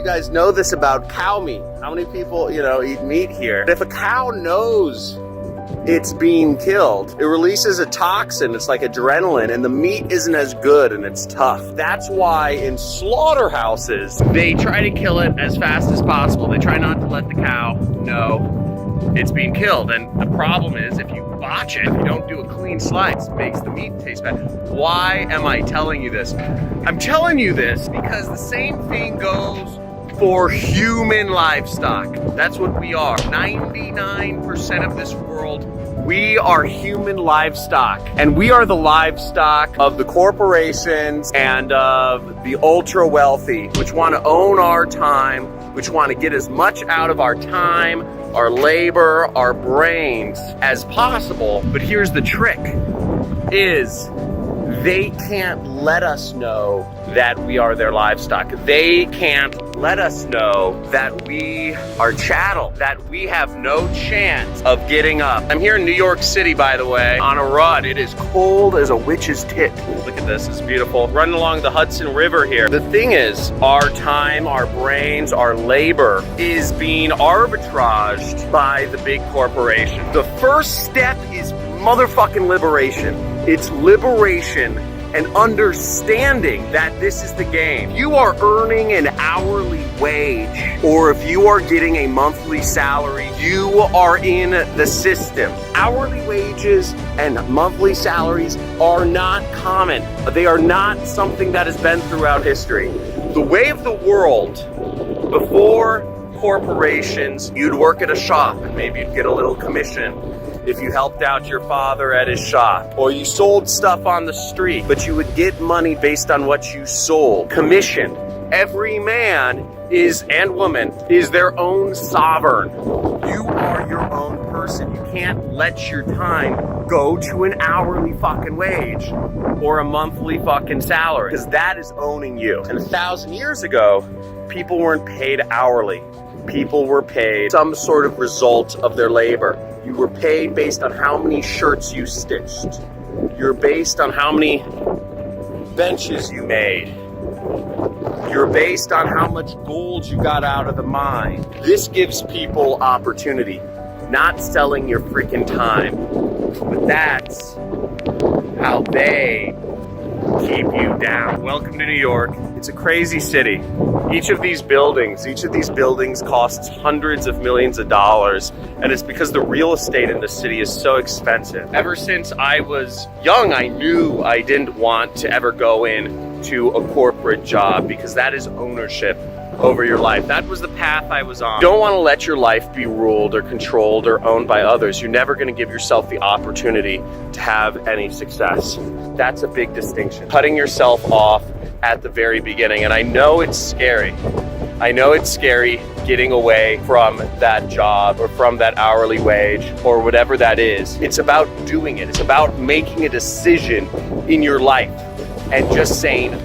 you guys know this about cow meat. How many people, eat meat here? If a cow knows it's being killed, it releases a toxin, it's like adrenaline, and the meat isn't as good and it's tough. That's why in slaughterhouses, they try to kill it as fast as possible. They try not to let the cow know it's being killed. And the problem is, if you botch it, if you don't do a clean slice, it makes the meat taste bad. Why am I telling you this? I'm telling you this because the same thing goes for human livestock. That's what we are. 99% of this world, we are human livestock. And we are the livestock of the corporations and of the ultra wealthy, which want to own our time, which want to get as much out of our time, our labor, our brains as possible. But here's the trick, is they can't let us know that we are their livestock. They can't let us know that we are chattel, that we have no chance of getting up. I'm here in New York City, by the way, on a run. It is cold as a witch's tit. Look at this, it's beautiful. Running along the Hudson River here. The thing is, our time, our brains, our labor is being arbitraged by the big corporation. The first step is motherfucking liberation. It's liberation and understanding that this is the game. If you are earning an hourly wage, or if you are getting a monthly salary, you are in the system. Hourly wages and monthly salaries are not common. They are not something that has been throughout history. The way of the world, before corporations, you'd work at a shop and maybe you'd get a little commission if you helped out your father at his shop, or you sold stuff on the street, but you would get money based on what you sold. Commission. Every man and woman is their own sovereign. You are your own person. You can't let your time go to an hourly fucking wage or a monthly fucking salary, because that is owning you. And 1,000 years ago, people weren't paid hourly. People were paid some sort of result of their labor. You were paid based on how many shirts you stitched. You're based on how many benches you made. You're based on how much gold you got out of the mine. This gives people opportunity, not selling your freaking time. But that's how they keep you down. Welcome to New York. It's a crazy city. Each of these buildings costs hundreds of millions of dollars, and it's because the real estate in the city is so expensive. Ever since I was young, I knew I didn't want to ever go into a corporate job, because that is ownership over your life. That was the path I was on. You don't want to let your life be ruled or controlled or owned by others. You're never going to give yourself the opportunity to have any success. That's a big distinction. Cutting yourself off at the very beginning. And I know it's scary. I know it's scary getting away from that job or from that hourly wage or whatever that is. It's about doing it. It's about making a decision in your life and just saying,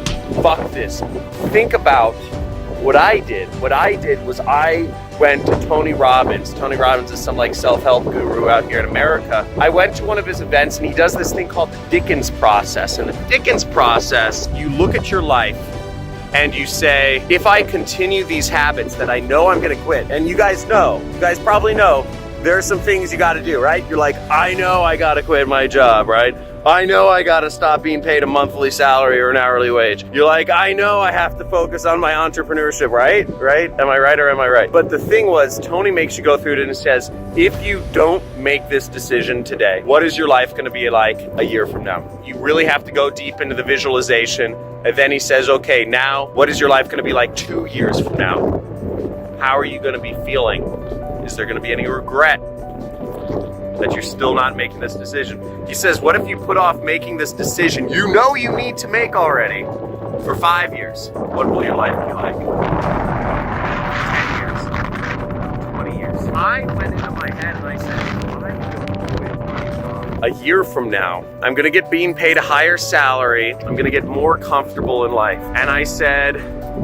fuck this. Think about what I did. What I did was I went to Tony Robbins. Tony Robbins is some self-help guru out here in America. I went to one of his events and he does this thing called the Dickens process. And the Dickens process, you look at your life and you say, if I continue these habits that I know I'm gonna quit, and you guys probably know, there are some things you gotta do, right? You're like, I know I gotta quit my job, right? I know I gotta stop being paid a monthly salary or an hourly wage. You're like, I know I have to focus on my entrepreneurship, right? Right? Am I right or am I right? But the thing was, Tony makes you go through it and says, if you don't make this decision today, what is your life gonna be like a year from now? You really have to go deep into the visualization. And then he says, okay, now what is your life gonna be like 2 years from now? How are you gonna be feeling? Is there gonna be any regret that you're still not making this decision? He says, what if you put off making this decision you know you need to make already for 5 years? What will your life be like? 10 years, 20 years. I went into my head and I said, a year from now, I'm gonna get being paid a higher salary. I'm gonna get more comfortable in life. And I said,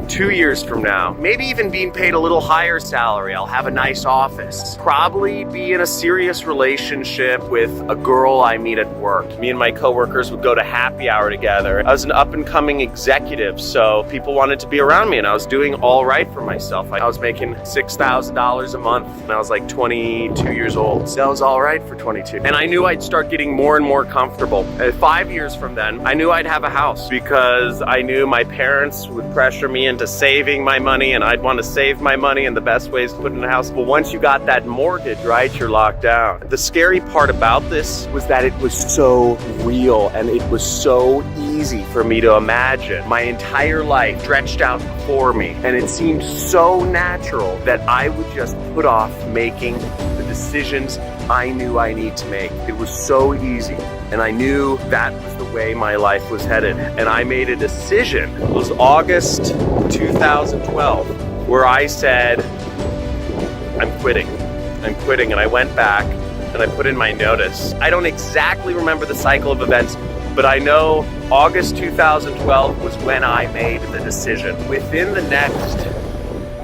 2 years from now, maybe even being paid a little higher salary. I'll have a nice office, probably be in a serious relationship with a girl I meet at work. Me and my coworkers would go to happy hour together. I was an up and coming executive, so people wanted to be around me, and I was doing all right for myself. I was making $6,000 a month when I was like 22 years old. So that was all right for 22. And I knew I'd start getting more and more comfortable. 5 years from then, I knew I'd have a house because I knew my parents would pressure me into saving my money, and I'd want to save my money, and the best way is to put it in a house. But once you got that mortgage, right, you're locked down. The scary part about this was that it was so real, and it was so easy for me to imagine. My entire life stretched out before me, and it seemed so natural that I would just put off making the decisions I knew I need to make. It was so easy, and I knew that was the way my life was headed. And I made a decision. It was August 2012 where I said, I'm quitting, and I went back and I put in my notice. I don't exactly remember the cycle of events, but I know August 2012 was when I made the decision. Within the next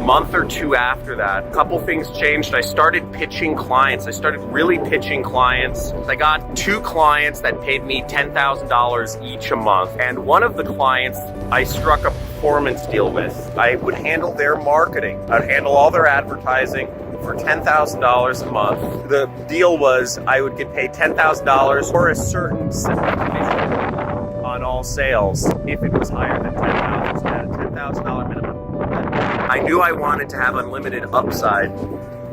month or two after that, a couple things changed. I started pitching clients. I started really pitching clients. I got 2 clients that paid me $10,000 each a month. And one of the clients I struck a performance deal with. I would handle their marketing. I'd handle all their advertising for $10,000 a month. The deal was I would get paid $10,000 for a certain set commission on all sales if it was higher than $10,000. At a $10,000 minimum. I knew I wanted to have unlimited upside.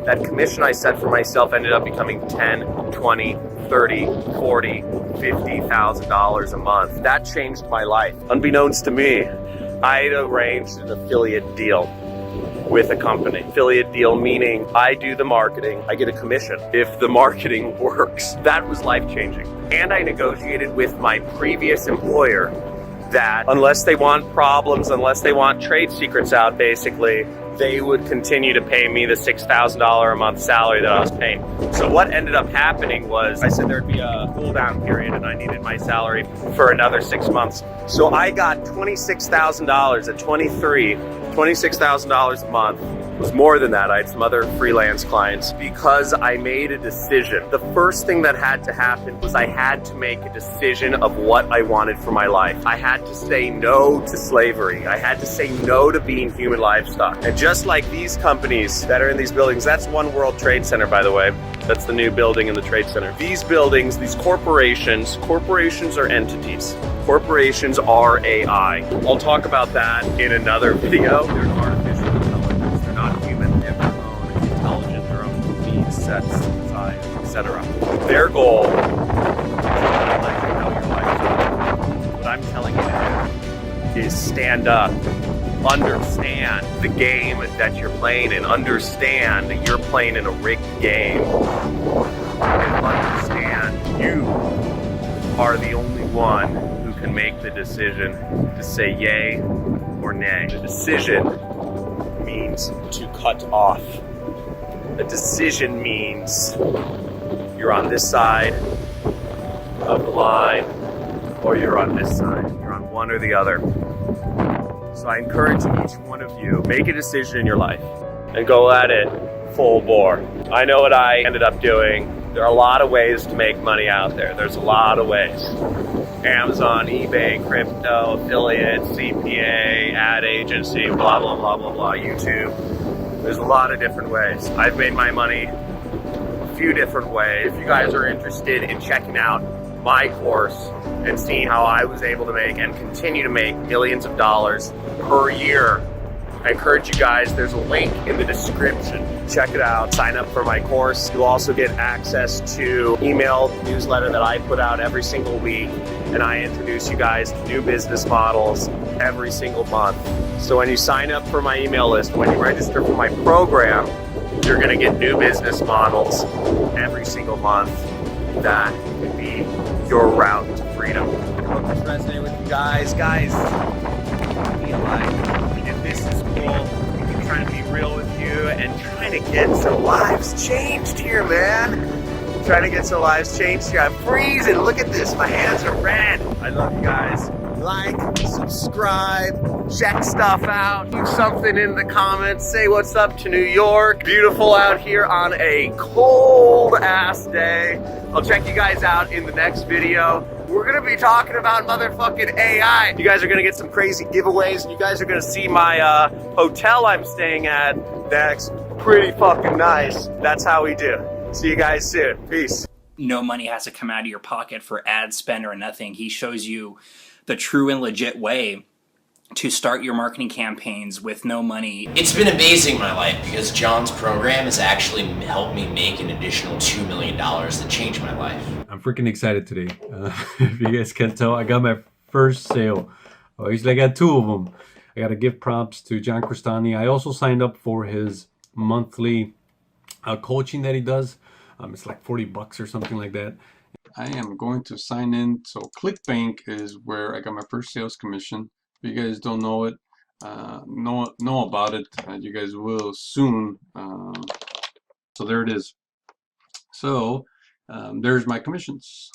That commission I set for myself ended up becoming $10, 20, 30, 40, $50,000 a month. That changed my life. Unbeknownst to me, I had arranged an affiliate deal with a company. Affiliate deal meaning I do the marketing, I get a commission if the marketing works. That was life-changing. And I negotiated with my previous employer that unless they want problems, unless they want trade secrets out, basically, they would continue to pay me the $6,000 a month salary that I was paying. So what ended up happening was I said there'd be a cool down period and I needed my salary for another 6 months. So I got $26,000 at 23, $26,000 a month. It was more than that. I had some other freelance clients because I made a decision. The first thing that had to happen was I had to make a decision of what I wanted for my life. I had to say no to slavery. I had to say no to being human livestock. And just like these companies that are in these buildings, that's One World Trade Center, by the way. That's the new building in the Trade Center. These buildings, these corporations are entities. Corporations are AI. I'll talk about that in another video. They're artificial intelligence. They're not human. They have their own intelligence, their own needs, sets, size, etc. Their goal is to let you know your life. What I'm telling you to do is stand up. Understand the game that you're playing in. Understand that you're playing in a rigged game. And understand you are the only one who can make the decision to say yay or nay. The decision means to cut off. A decision means you're on this side of the line or you're on this side. You're on one or the other. So I encourage each one of you, make a decision in your life and go at it full bore. I know what I ended up doing. There are a lot of ways to make money out there. There's a lot of ways. Amazon, eBay, crypto, affiliate, CPA, ad agency, blah, blah, blah, blah, blah, YouTube. There's a lot of different ways. I've made my money a few different ways. If you guys are interested in checking out my course and seeing how I was able to make and continue to make millions of dollars per year, I encourage you guys, there's a link in the description. Check it out, sign up for my course. You'll also get access to email newsletter that I put out every single week, and I introduce you guys to new business models every single month. So when you sign up for my email list, when you register for my program, you're gonna get new business models every single month that can be your route to freedom. I hope this resonated with you guys. Guys, be alive. If this is cool, I'm trying to be real with you and trying to get some lives changed here, man. trying to get some lives changed here. I'm freezing. Look at this. My hands are red. I love you guys. Like, subscribe, check stuff out, leave something in the comments, say what's up to New York. Beautiful out here on a cold ass day. I'll check you guys out in the next video. We're gonna be talking about motherfucking AI. You guys are gonna get some crazy giveaways. You guys are gonna see my hotel I'm staying at next. Pretty fucking nice. That's how we do. See you guys soon. Peace. No money has to come out of your pocket for ad spend or nothing. He shows you the true and legit way to start your marketing campaigns with no money. It's been amazing in my life because John's program has actually helped me make an additional $2 million that changed my life. I'm freaking excited today. If you guys can tell, I got my first sale. Actually, I got two of them. I got to give props to John Crestani. I also signed up for his monthly coaching that he does. It's like $40 or something like that. I am going to sign in. So ClickBank is where I got my first sales commission. If you guys don't know it, know about it, you guys will soon. So there it is. So there's my commissions.